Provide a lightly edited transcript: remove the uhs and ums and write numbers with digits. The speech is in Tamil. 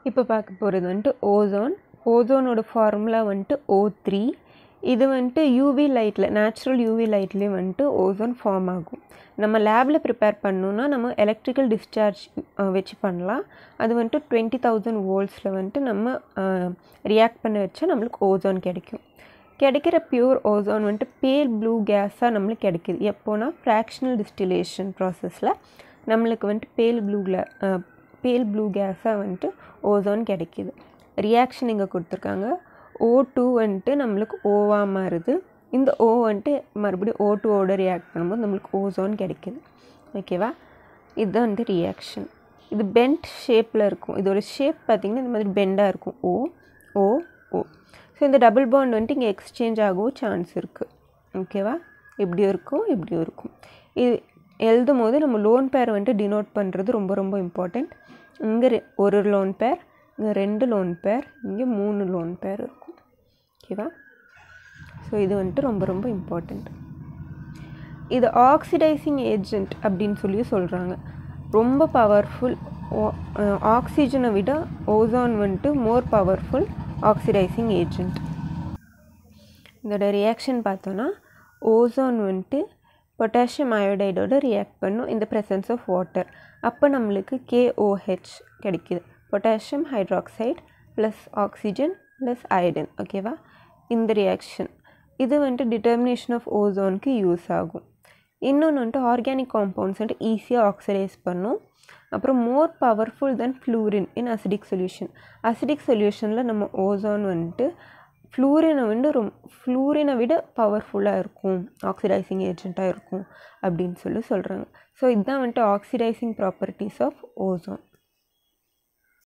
இப்போ பார்க்க போகிறது வந்துட்டு ஓசோன். ஓசோனோட ஃபார்முலா வந்துட்டு O3. இது வந்துட்டு யூவி லைட்டில், நேச்சுரல் யூவி லைட்லேயே வந்துட்டு ஓசோன் ஃபார்ம் ஆகும். நம்ம லேபில் ப்ரிப்பேர் பண்ணணுன்னா நம்ம எலக்ட்ரிக்கல் டிஸ்சார்ஜ் வச்சு பண்ணலாம். அது வந்துட்டு 20,000 வோல்ட்ஸில் வந்துட்டு நம்ம ரியாக்ட் பண்ண வச்சா நம்மளுக்கு ஓசோன் கிடைக்கும். கிடைக்கிற பியூர் ஓசோன் வந்துட்டு பேல் ப்ளூ கேஸாக நம்மளுக்கு கிடைக்கிது. எப்போனா ஃப்ராக்ஷனல் டிஸ்டிலேஷன் ப்ராசஸில் நம்மளுக்கு வந்துட்டு பேல் ப்ளூ கேஸாக வந்துட்டு ஓசோன் கிடைக்கிது. ரியாக்ஷன் இங்கே கொடுத்துருக்காங்க. O2 வந்துட்டு நம்மளுக்கு ஓவாக மாறுது. இந்த O வந்துட்டு மறுபடியும் O2ஓட ரியாக்ட் பண்ணும்போது நம்மளுக்கு ஓசோன் கிடைக்கிது. ஓகேவா? இதுதான் வந்து ரியாக்ஷன். இது பெண்ட் ஷேப்பில் இருக்கும். இதோட ஷேப் பார்த்திங்கன்னா இந்த மாதிரி பெண்டாக இருக்கும். O. ஸோ இந்த டபுள் பாண்ட் வந்துட்டு இங்கே எக்ஸ்சேஞ்ச் ஆகவும் சான்ஸ் இருக்குது. ஓகேவா? இப்படியும் இருக்கும், இப்படியும் இருக்கும். இது எழுதும் போது நம்ம லோன் பேர் வந்துட்டு டினோட் பண்ணுறது ரொம்ப ரொம்ப இம்பார்ட்டண்ட். இங்கே ஒரு லோன் பேர், இங்கே 2 லோன் பேர், இங்கே 3 லோன் பேர் இருக்கும். ஓகேவா? ஸோ இது வந்துட்டு ரொம்ப ரொம்ப இம்பார்ட்டண்ட். இது ஆக்சிடைசிங் ஏஜெண்ட் அப்படின்னு சொல்லி சொல்கிறாங்க. ரொம்ப பவர்ஃபுல். ஆக்சிஜனை விட ஓசோன் வந்துட்டு மோர் பவர்ஃபுல் ஆக்சிடைசிங் ஏஜெண்ட். இதோட ரியாக்ஷன் பார்த்தோன்னா ஓசோன் வந்துட்டு பொட்டாசியம் அயோடைடோட ரியாக்ட் பண்ணும் இந்த ப்ரெசன்ஸ் ஆஃப் வாட்டர். அப்போ நம்மளுக்கு KOH கிடைக்கிது. Potassium hydroxide plus oxygen plus iodine. ஓகேவா? இந்த ரியாக்ஷன் இது வந்துட்டு டிட்டர்மினேஷன் ஆஃப் ஓசோனுக்கு யூஸ் ஆகும். இன்னொன்று வந்துட்டு ஆர்கானிக் காம்பவுண்ட்ஸ் வந்துட்டு ஈஸியாக ஆக்சிடைஸ் பண்ணும். அப்புறம் மோர் பவர்ஃபுல் தென் ஃப்ளூரின் இன் அசிடிக் சொல்யூஷன். அசிடிக் சொல்யூஷனில் நம்ம ஓசோன் வந்துட்டு ஃப்ளூரினை விட பவர்ஃபுல்லாக இருக்கும், ஆக்சிடைசிங் ஏஜெண்ட்டாக இருக்கும் அப்படின்னு சொல்கிறாங்க. ஸோ இதுதான் வந்துட்டு ஆக்சிடைசிங் ப்ராப்பர்ட்டிஸ் ஆஃப் ஓசோன்.